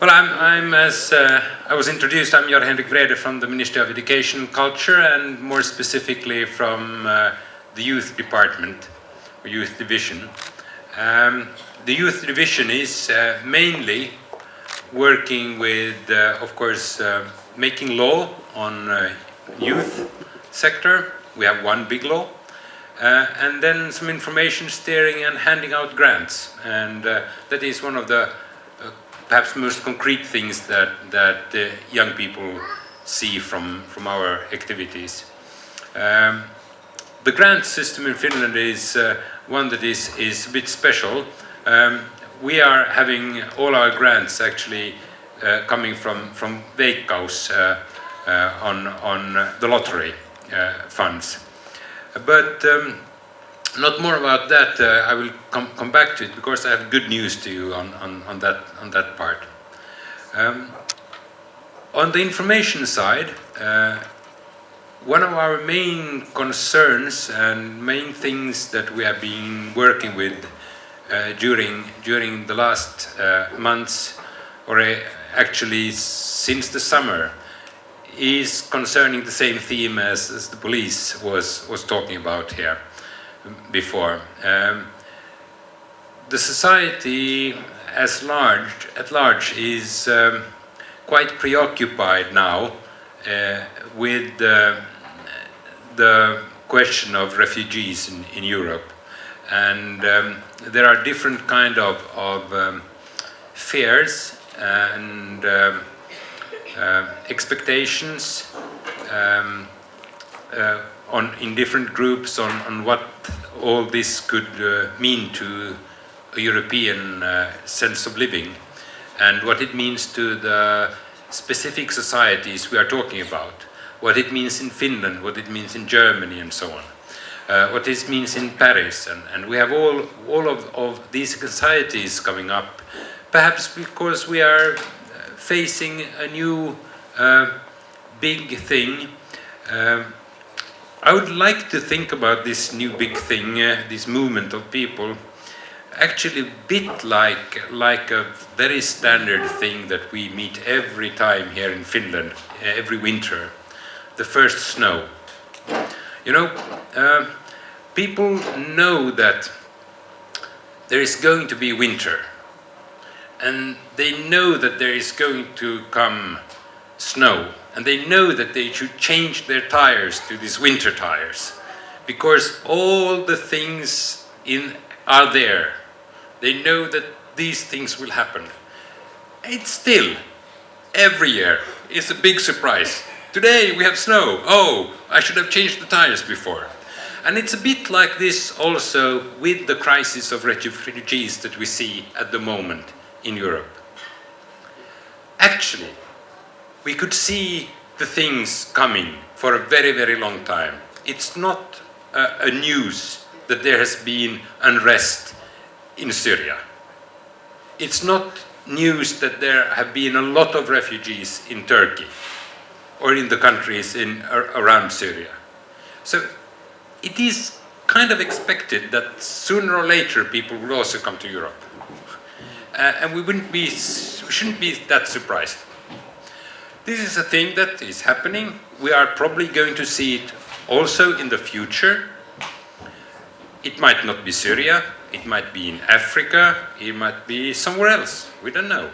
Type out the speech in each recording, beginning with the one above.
Well, I'm as I was introduced, I'm Georg Wrede from the Ministry of Education and Culture, and more specifically from the Youth Department, or Youth Division. The Youth Division is mainly working with, of course, making law on youth sector. We have one big law. And then some information steering and handing out grants. And that is one of the perhaps most concrete things that young people see from our activities. The grant system in Finland is one that is a bit special. We are having all our grants actually coming from Veikkaus on the lottery funds. But not more about that. I will come back to it because I have good news to you on that part. On the information side, one of our main concerns and main things that we have been working with during the last months, or actually since the summer, is concerning the same theme as the police was talking about here before. The society at large is quite preoccupied now with the question of refugees in Europe, and there are different kind of fears and expectations in different groups on what all this could mean to a European sense of living, and what it means to the specific societies we are talking about, what it means in Finland, what it means in Germany, and so on, what it means in Paris, and we have all of these societies coming up, perhaps because we are facing a new big thing. I would like to think about this new big thing, this movement of people, actually a bit like a very standard thing that we meet every time here in Finland, every winter, the first snow. You know, people know that there is going to be winter, and they know that there is going to come snow, and they know that they should change their tires to these winter tires, because all the things are there. They know that these things will happen. It's still, every year, is a big surprise. Today we have snow. Oh, I should have changed the tires before. And it's a bit like this also with the crisis of refugees that we see at the moment in Europe. Actually, we could see the things coming for a very, very long time. It's not a news that there has been unrest in Syria. It's not news that there have been a lot of refugees in Turkey or in the countries around Syria. So it is kind of expected that sooner or later people will also come to Europe. And we shouldn't be that surprised. This is a thing that is happening. We are probably going to see it also in the future. It might not be Syria, it might be in Africa, it might be somewhere else, we don't know.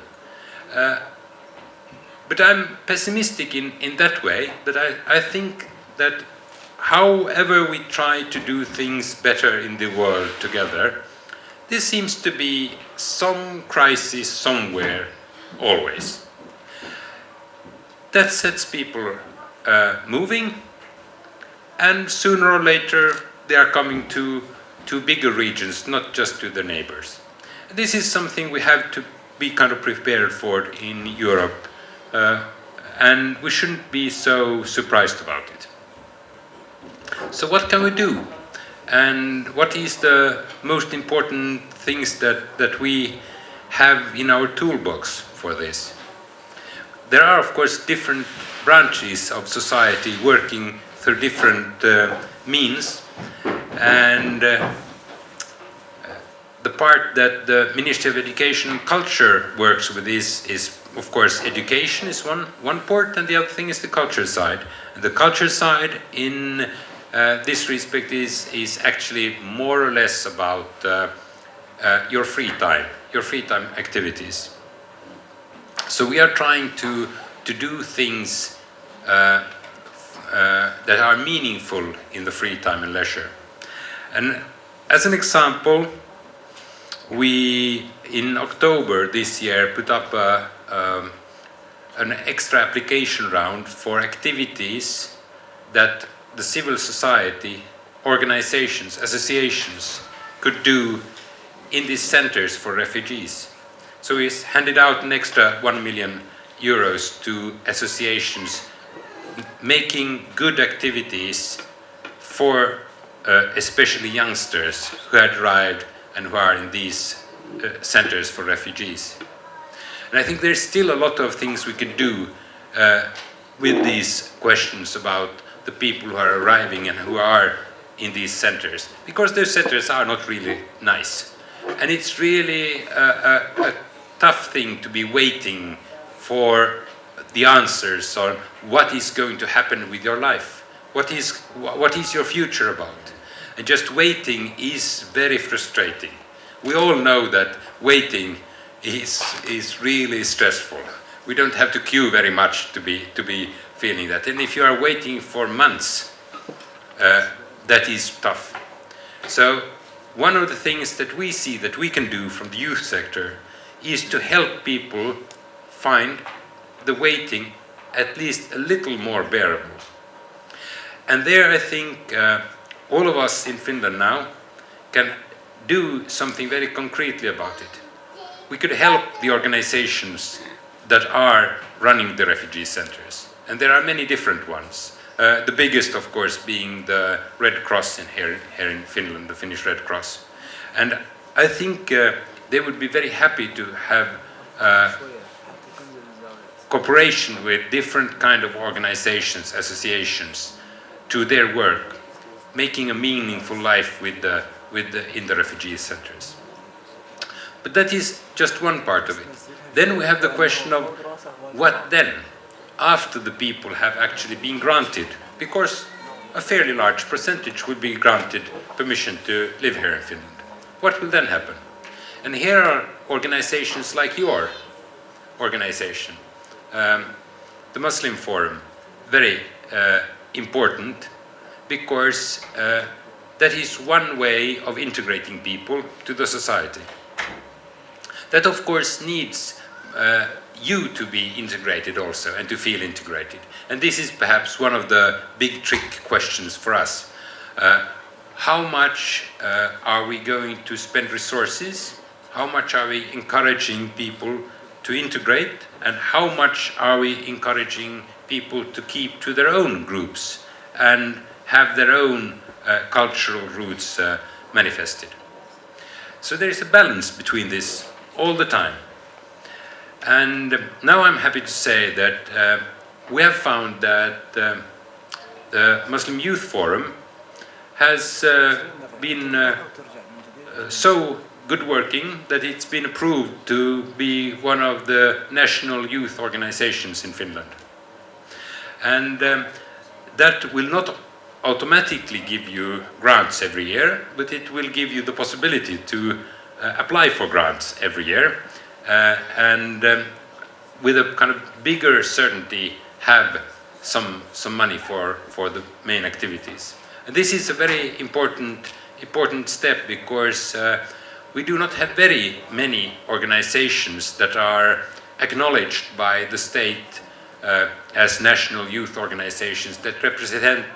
But I'm pessimistic in that way, that I think that however we try to do things better in the world together, there seems to be some crisis somewhere, always. That sets people moving, and sooner or later they are coming to bigger regions, not just to the neighbors. This is something we have to be kind of prepared for in Europe, and we shouldn't be so surprised about it. So what can we do? And what is the most important things that we have in our toolbox for this? There are, of course, different branches of society working through different means, and the part that the Ministry of Education and Culture works with is of course education is one part, and the other thing is the culture side. And the culture side in this respect is actually more or less about your free time activities. So we are trying to do things that are meaningful in the free time and leisure. And as an example, we in October this year put up an extra application round for activities that the civil society, organizations, associations could do in these centers for refugees. So we handed out an extra 1 million euros to associations making good activities for especially youngsters who had arrived and who are in these centers for refugees. And I think there's still a lot of things we can do with these questions about the people who are arriving and who are in these centers, because those centers are not really nice. And it's really a tough thing to be waiting for the answers on what is going to happen with your life. What is your future about? And just waiting is very frustrating. We all know that waiting is really stressful. We don't have to queue very much to be feeling that. And if you are waiting for months, that is tough. So one of the things that we see that we can do from the youth sector is to help people find the waiting at least a little more bearable. And there I think all of us in Finland now can do something very concretely about it. We could help the organizations that are running the refugee centers. And there are many different ones. The biggest, of course, being the Red Cross here in Finland, the Finnish Red Cross. And I think they would be very happy to have cooperation with different kind of organizations, associations, to their work, making a meaningful life in the refugee centers. But that is just one part of it. Then we have the question of what then, after the people have actually been granted, because a fairly large percentage will be granted permission to live here in Finland. What will then happen? And here are organizations like your organization, the Muslim Forum, very important, because that is one way of integrating people to the society. That of course needs you to be integrated also and to feel integrated. And this is perhaps one of the big trick questions for us. How much are we going to spend resources? How much are we encouraging people to integrate? And how much are we encouraging people to keep to their own groups and have their own cultural roots manifested? So there is a balance between this all the time. And now I'm happy to say that we have found that the Muslim Youth Forum has been so good working that it's been approved to be one of the national youth organizations in Finland. And that will not automatically give you grants every year, but it will give you the possibility to apply for grants every year and with a kind of bigger certainty have some money for the main activities. And this is a very important step, because we do not have very many organizations that are acknowledged by the state as national youth organizations that represent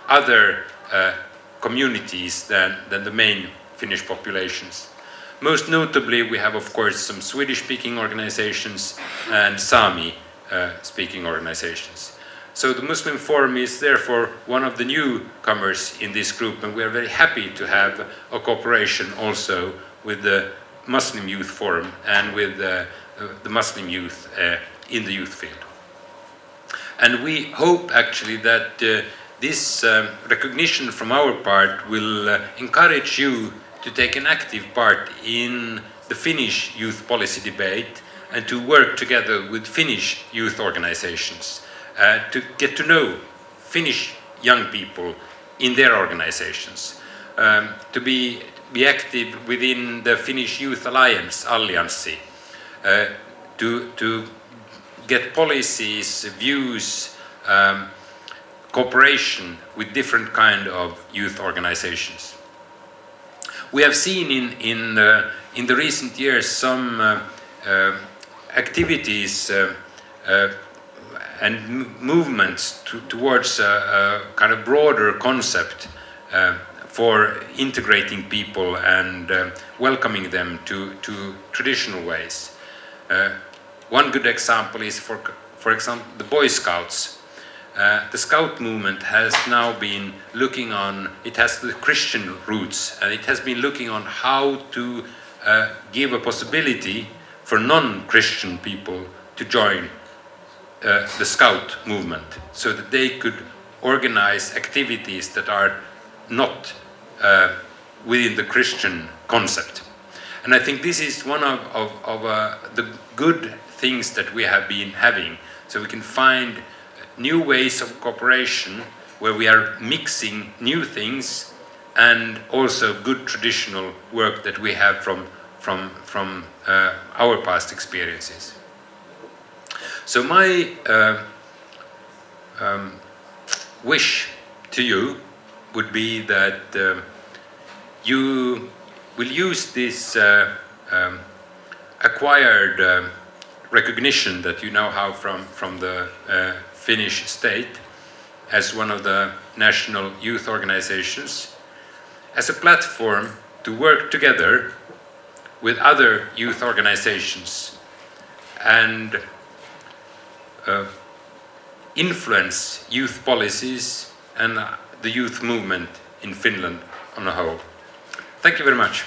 other communities than the main Finnish populations. Most notably, we have, of course, some Swedish-speaking organizations and Sami-speaking organizations. So the Muslim Forum is therefore one of the newcomers in this group, and we are very happy to have a cooperation also with the Muslim Youth Forum and with the Muslim youth in the youth field. And we hope actually that this recognition from our part will encourage you to take an active part in the Finnish youth policy debate and to work together with Finnish youth organizations, to get to know Finnish young people in their organizations, to be active within the Finnish Youth Alliance, to get policies, views, cooperation with different kind of youth organizations. We have seen in the recent years some activities and movements towards a kind of broader concept for integrating people and welcoming them to traditional ways. One good example is, for example, the Boy Scouts. The Scout movement has now been looking on, it has the Christian roots, and it has been looking on how to give a possibility for non-Christian people to join the Scout movement, so that they could organize activities that are not within the Christian concept. And I think this is one of the good things that we have been having, so we can find new ways of cooperation where we are mixing new things and also good traditional work that we have from our past experiences. So my wish to you would be that you will use this acquired recognition that you now have from the Finnish state as one of the national youth organizations as a platform to work together with other youth organizations and influence youth policies and the youth movement in Finland on a whole. Thank you very much.